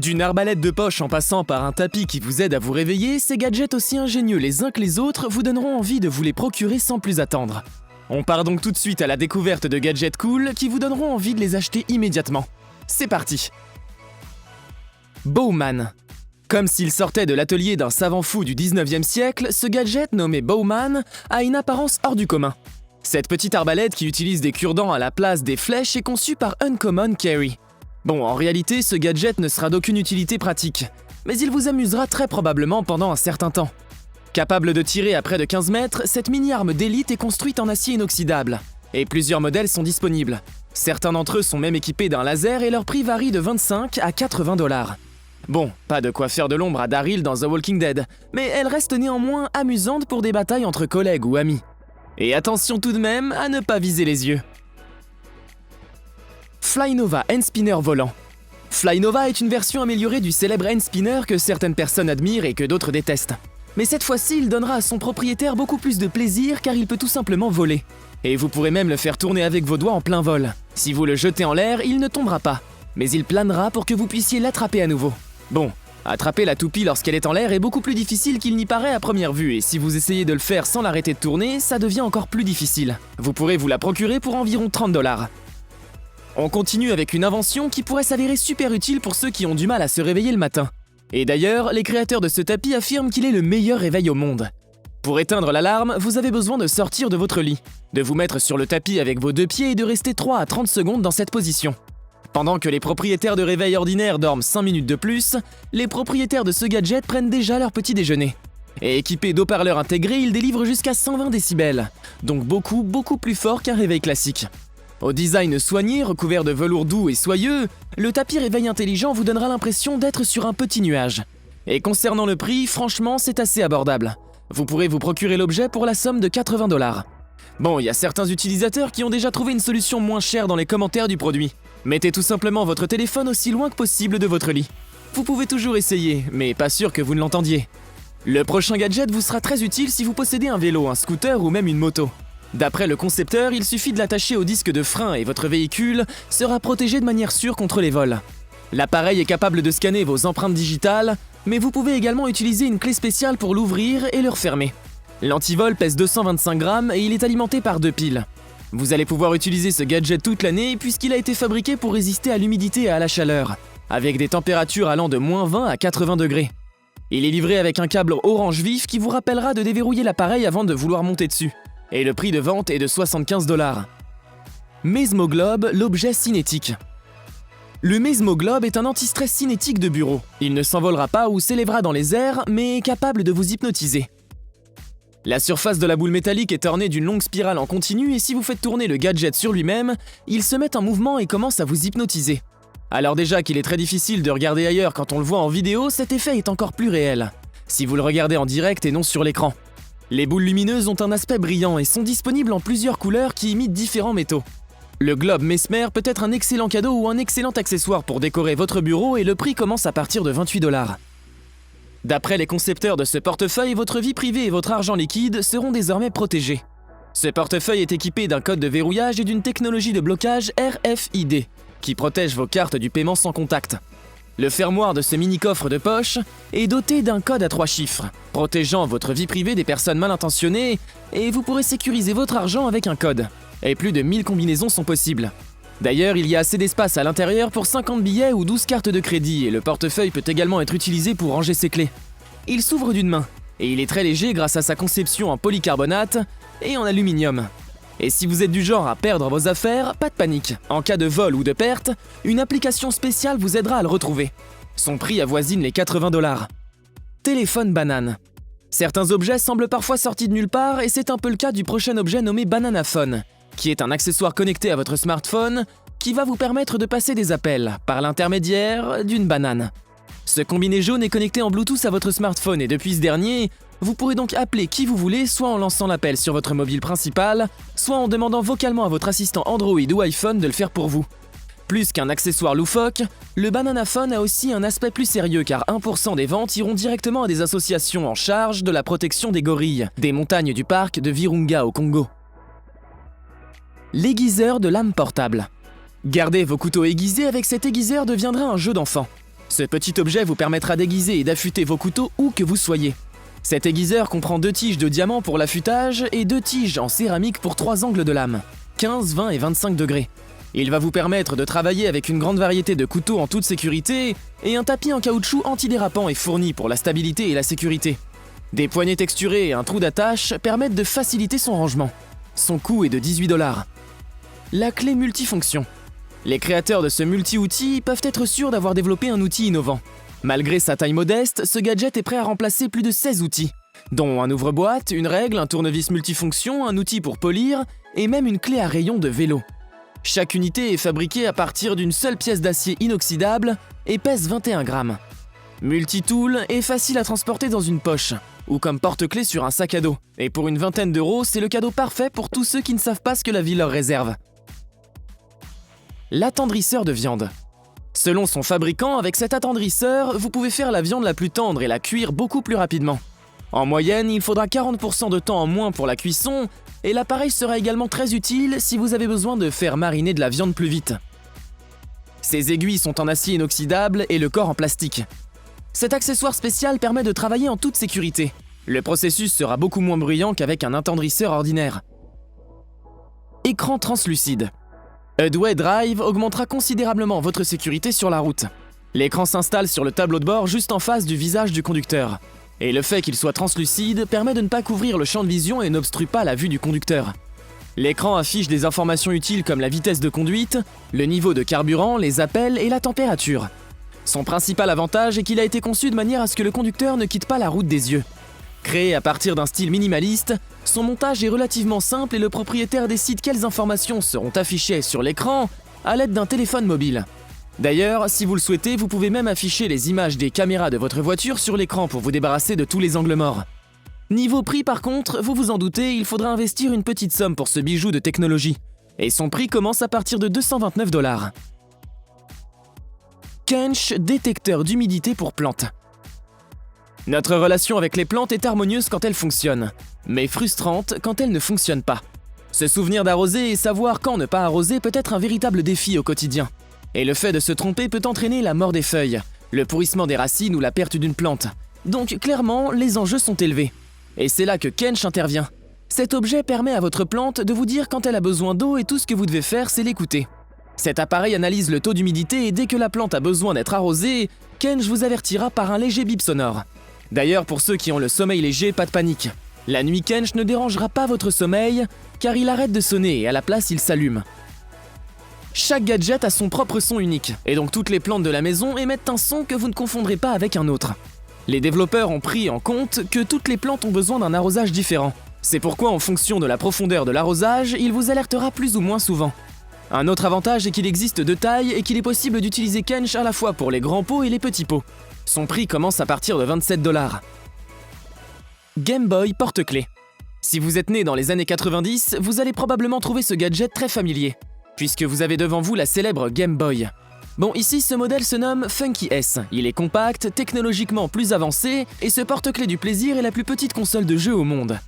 D'une arbalète de poche en passant par un tapis qui vous aide à vous réveiller, ces gadgets aussi ingénieux les uns que les autres vous donneront envie de vous les procurer sans plus attendre. On part donc tout de suite à la découverte de gadgets cool qui vous donneront envie de les acheter immédiatement. C'est parti! Bowman. Comme s'il sortait de l'atelier d'un savant fou du 19e siècle, ce gadget nommé Bowman a une apparence hors du commun. Cette petite arbalète qui utilise des cure-dents à la place des flèches est conçue par Uncommon Carry. Bon, en réalité, ce gadget ne sera d'aucune utilité pratique, mais il vous amusera très probablement pendant un certain temps. Capable de tirer à près de 15 mètres, cette mini-arme d'élite est construite en acier inoxydable, et plusieurs modèles sont disponibles. Certains d'entre eux sont même équipés d'un laser et leur prix varie de 25 à 80 $. Bon, pas de quoi faire de l'ombre à Daryl dans The Walking Dead, mais elle reste néanmoins amusante pour des batailles entre collègues ou amis. Et attention tout de même à ne pas viser les yeux. Flynova Hand Spinner volant. Flynova est une version améliorée du célèbre Hand Spinner que certaines personnes admirent et que d'autres détestent. Mais cette fois-ci, il donnera à son propriétaire beaucoup plus de plaisir car il peut tout simplement voler. Et vous pourrez même le faire tourner avec vos doigts en plein vol. Si vous le jetez en l'air, il ne tombera pas, mais il planera pour que vous puissiez l'attraper à nouveau. Bon, attraper la toupie lorsqu'elle est en l'air est beaucoup plus difficile qu'il n'y paraît à première vue, et si vous essayez de le faire sans l'arrêter de tourner, ça devient encore plus difficile. Vous pourrez vous la procurer pour environ 30 $. On continue avec une invention qui pourrait s'avérer super utile pour ceux qui ont du mal à se réveiller le matin. Et d'ailleurs, les créateurs de ce tapis affirment qu'il est le meilleur réveil au monde. Pour éteindre l'alarme, vous avez besoin de sortir de votre lit, de vous mettre sur le tapis avec vos deux pieds et de rester 3 à 30 secondes dans cette position. Pendant que les propriétaires de réveil ordinaires dorment 5 minutes de plus, les propriétaires de ce gadget prennent déjà leur petit déjeuner. Et équipés d'haut-parleurs intégrés, ils délivrent jusqu'à 120 décibels, donc beaucoup plus fort qu'un réveil classique. Au design soigné, recouvert de velours doux et soyeux, le tapis réveil intelligent vous donnera l'impression d'être sur un petit nuage. Et concernant le prix, franchement, c'est assez abordable. Vous pourrez vous procurer l'objet pour la somme de 80 $. Bon, il y a certains utilisateurs qui ont déjà trouvé une solution moins chère dans les commentaires du produit. Mettez tout simplement votre téléphone aussi loin que possible de votre lit. Vous pouvez toujours essayer, mais pas sûr que vous ne l'entendiez. Le prochain gadget vous sera très utile si vous possédez un vélo, un scooter ou même une moto. D'après le concepteur, il suffit de l'attacher au disque de frein et votre véhicule sera protégé de manière sûre contre les vols. L'appareil est capable de scanner vos empreintes digitales, mais vous pouvez également utiliser une clé spéciale pour l'ouvrir et le refermer. L'antivol pèse 225 grammes et il est alimenté par 2 piles. Vous allez pouvoir utiliser ce gadget toute l'année puisqu'il a été fabriqué pour résister à l'humidité et à la chaleur, avec des températures allant de -20 à 80 degrés. Il est livré avec un câble orange vif qui vous rappellera de déverrouiller l'appareil avant de vouloir monter dessus. Et le prix de vente est de 75 $. Mesmoglobe, l'objet cinétique. Le Mesmoglobe est un anti-stress cinétique de bureau. Il ne s'envolera pas ou s'élèvera dans les airs, mais est capable de vous hypnotiser. La surface de la boule métallique est ornée d'une longue spirale en continu et si vous faites tourner le gadget sur lui-même, il se met en mouvement et commence à vous hypnotiser. Alors déjà qu'il est très difficile de regarder ailleurs quand on le voit en vidéo, cet effet est encore plus réel, si vous le regardez en direct et non sur l'écran. Les boules lumineuses ont un aspect brillant et sont disponibles en plusieurs couleurs qui imitent différents métaux. Le globe Mesmer peut être un excellent cadeau ou un excellent accessoire pour décorer votre bureau et le prix commence à partir de 28 $. D'après les concepteurs de ce portefeuille, votre vie privée et votre argent liquide seront désormais protégés. Ce portefeuille est équipé d'un code de verrouillage et d'une technologie de blocage RFID qui protège vos cartes du paiement sans contact. Le fermoir de ce mini-coffre de poche est doté d'un code à 3 chiffres, protégeant votre vie privée des personnes mal intentionnées et vous pourrez sécuriser votre argent avec un code. Et plus de 1000 combinaisons sont possibles. D'ailleurs, il y a assez d'espace à l'intérieur pour 50 billets ou 12 cartes de crédit et le portefeuille peut également être utilisé pour ranger ses clés. Il s'ouvre d'une main et il est très léger grâce à sa conception en polycarbonate et en aluminium. Et si vous êtes du genre à perdre vos affaires, pas de panique. En cas de vol ou de perte, une application spéciale vous aidera à le retrouver. Son prix avoisine les 80 $. Téléphone banane. Certains objets semblent parfois sortis de nulle part et c'est un peu le cas du prochain objet nommé Banana Phone, qui est un accessoire connecté à votre smartphone qui va vous permettre de passer des appels par l'intermédiaire d'une banane. Ce combiné jaune est connecté en Bluetooth à votre smartphone et depuis ce dernier, vous pourrez donc appeler qui vous voulez, soit en lançant l'appel sur votre mobile principal, soit en demandant vocalement à votre assistant Android ou iPhone de le faire pour vous. Plus qu'un accessoire loufoque, le Banana Phone a aussi un aspect plus sérieux car 1% des ventes iront directement à des associations en charge de la protection des gorilles, des montagnes du parc de Virunga au Congo. L'aiguiseur de lame portable. Garder vos couteaux aiguisés avec cet aiguiseur deviendra un jeu d'enfant. Ce petit objet vous permettra d'aiguiser et d'affûter vos couteaux où que vous soyez. Cet aiguiseur comprend 2 tiges de diamant pour l'affûtage et 2 tiges en céramique pour 3 angles de lame, 15, 20 et 25 degrés. Il va vous permettre de travailler avec une grande variété de couteaux en toute sécurité et un tapis en caoutchouc antidérapant est fourni pour la stabilité et la sécurité. Des poignées texturées et un trou d'attache permettent de faciliter son rangement. Son coût est de 18 $. La clé multifonction. Les créateurs de ce multi-outil peuvent être sûrs d'avoir développé un outil innovant. Malgré sa taille modeste, ce gadget est prêt à remplacer plus de 16 outils, dont un ouvre-boîte, une règle, un tournevis multifonction, un outil pour polir et même une clé à rayon de vélo. Chaque unité est fabriquée à partir d'une seule pièce d'acier inoxydable et pèse 21 grammes. Multitool est facile à transporter dans une poche ou comme porte-clés sur un sac à dos. Et pour une vingtaine d'euros, c'est le cadeau parfait pour tous ceux qui ne savent pas ce que la vie leur réserve. L'attendrisseur de viande. Selon son fabricant, avec cet attendrisseur, vous pouvez faire la viande la plus tendre et la cuire beaucoup plus rapidement. En moyenne, il faudra 40% de temps en moins pour la cuisson, et l'appareil sera également très utile si vous avez besoin de faire mariner de la viande plus vite. Ses aiguilles sont en acier inoxydable et le corps en plastique. Cet accessoire spécial permet de travailler en toute sécurité. Le processus sera beaucoup moins bruyant qu'avec un attendrisseur ordinaire. Écran translucide. Headway Drive augmentera considérablement votre sécurité sur la route. L'écran s'installe sur le tableau de bord juste en face du visage du conducteur. Et le fait qu'il soit translucide permet de ne pas couvrir le champ de vision et n'obstrue pas la vue du conducteur. L'écran affiche des informations utiles comme la vitesse de conduite, le niveau de carburant, les appels et la température. Son principal avantage est qu'il a été conçu de manière à ce que le conducteur ne quitte pas la route des yeux. Créé à partir d'un style minimaliste, son montage est relativement simple et le propriétaire décide quelles informations seront affichées sur l'écran à l'aide d'un téléphone mobile. D'ailleurs, si vous le souhaitez, vous pouvez même afficher les images des caméras de votre voiture sur l'écran pour vous débarrasser de tous les angles morts. Niveau prix par contre, vous vous en doutez, il faudra investir une petite somme pour ce bijou de technologie. Et son prix commence à partir de 229 $. Kench détecteur d'humidité pour plantes. Notre relation avec les plantes est harmonieuse quand elles fonctionnent, mais frustrante quand elles ne fonctionnent pas. Se souvenir d'arroser et savoir quand ne pas arroser peut être un véritable défi au quotidien. Et le fait de se tromper peut entraîner la mort des feuilles, le pourrissement des racines ou la perte d'une plante. Donc clairement, les enjeux sont élevés. Et c'est là que Kench intervient. Cet objet permet à votre plante de vous dire quand elle a besoin d'eau et tout ce que vous devez faire, c'est l'écouter. Cet appareil analyse le taux d'humidité et dès que la plante a besoin d'être arrosée, Kench vous avertira par un léger bip sonore. D'ailleurs, pour ceux qui ont le sommeil léger, pas de panique. La nuit, Kench ne dérangera pas votre sommeil, car il arrête de sonner et à la place, il s'allume. Chaque gadget a son propre son unique, et donc toutes les plantes de la maison émettent un son que vous ne confondrez pas avec un autre. Les développeurs ont pris en compte que toutes les plantes ont besoin d'un arrosage différent. C'est pourquoi, en fonction de la profondeur de l'arrosage, il vous alertera plus ou moins souvent. Un autre avantage est qu'il existe 2 tailles et qu'il est possible d'utiliser Kench à la fois pour les grands pots et les petits pots. Son prix commence à partir de 27 $. Game Boy porte-clés. Si vous êtes né dans les années 90, vous allez probablement trouver ce gadget très familier, puisque vous avez devant vous la célèbre Game Boy. Bon, ici, ce modèle se nomme Funky S. Il est compact, technologiquement plus avancé, et ce porte-clés du plaisir est la plus petite console de jeu au monde.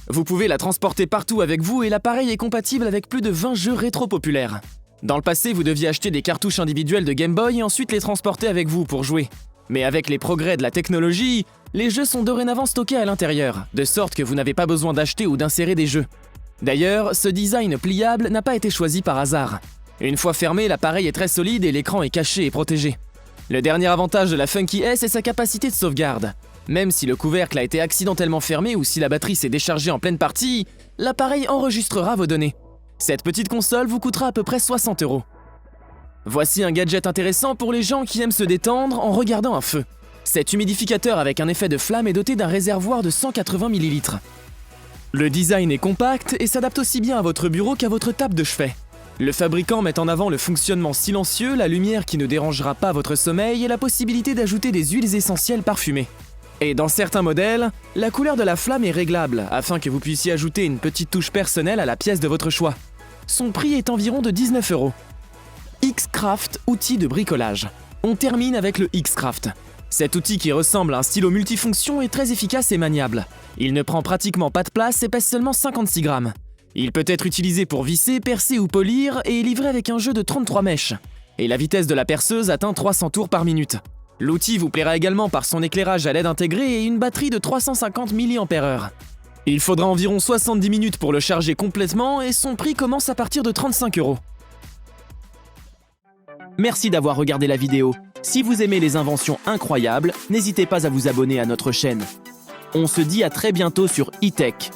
Vous pouvez la transporter partout avec vous et l'appareil est compatible avec plus de 20 jeux rétro populaires. Dans le passé, vous deviez acheter des cartouches individuelles de Game Boy et ensuite les transporter avec vous pour jouer. Mais avec les progrès de la technologie, les jeux sont dorénavant stockés à l'intérieur, de sorte que vous n'avez pas besoin d'acheter ou d'insérer des jeux. D'ailleurs, ce design pliable n'a pas été choisi par hasard. Une fois fermé, l'appareil est très solide et l'écran est caché et protégé. Le dernier avantage de la Funky S est sa capacité de sauvegarde. Même si le couvercle a été accidentellement fermé ou si la batterie s'est déchargée en pleine partie, l'appareil enregistrera vos données. Cette petite console vous coûtera à peu près 60 €. Voici un gadget intéressant pour les gens qui aiment se détendre en regardant un feu. Cet humidificateur avec un effet de flamme est doté d'un réservoir de 180 ml. Le design est compact et s'adapte aussi bien à votre bureau qu'à votre table de chevet. Le fabricant met en avant le fonctionnement silencieux, la lumière qui ne dérangera pas votre sommeil et la possibilité d'ajouter des huiles essentielles parfumées. Et dans certains modèles, la couleur de la flamme est réglable afin que vous puissiez ajouter une petite touche personnelle à la pièce de votre choix. Son prix est environ de 19 €. X-Craft, outil de bricolage. On termine avec le X-Craft. Cet outil qui ressemble à un stylo multifonction est très efficace et maniable. Il ne prend pratiquement pas de place et pèse seulement 56 grammes. Il peut être utilisé pour visser, percer ou polir et est livré avec un jeu de 33 mèches. et la vitesse de la perceuse atteint 300 tours par minute. L'outil vous plaira également par son éclairage à LED intégré et une batterie de 350 mAh. Il faudra environ 70 minutes pour le charger complètement et son prix commence à partir de 35 €. Merci d'avoir regardé la vidéo. Si vous aimez les inventions incroyables, n'hésitez pas à vous abonner à notre chaîne. On se dit à très bientôt sur eTech.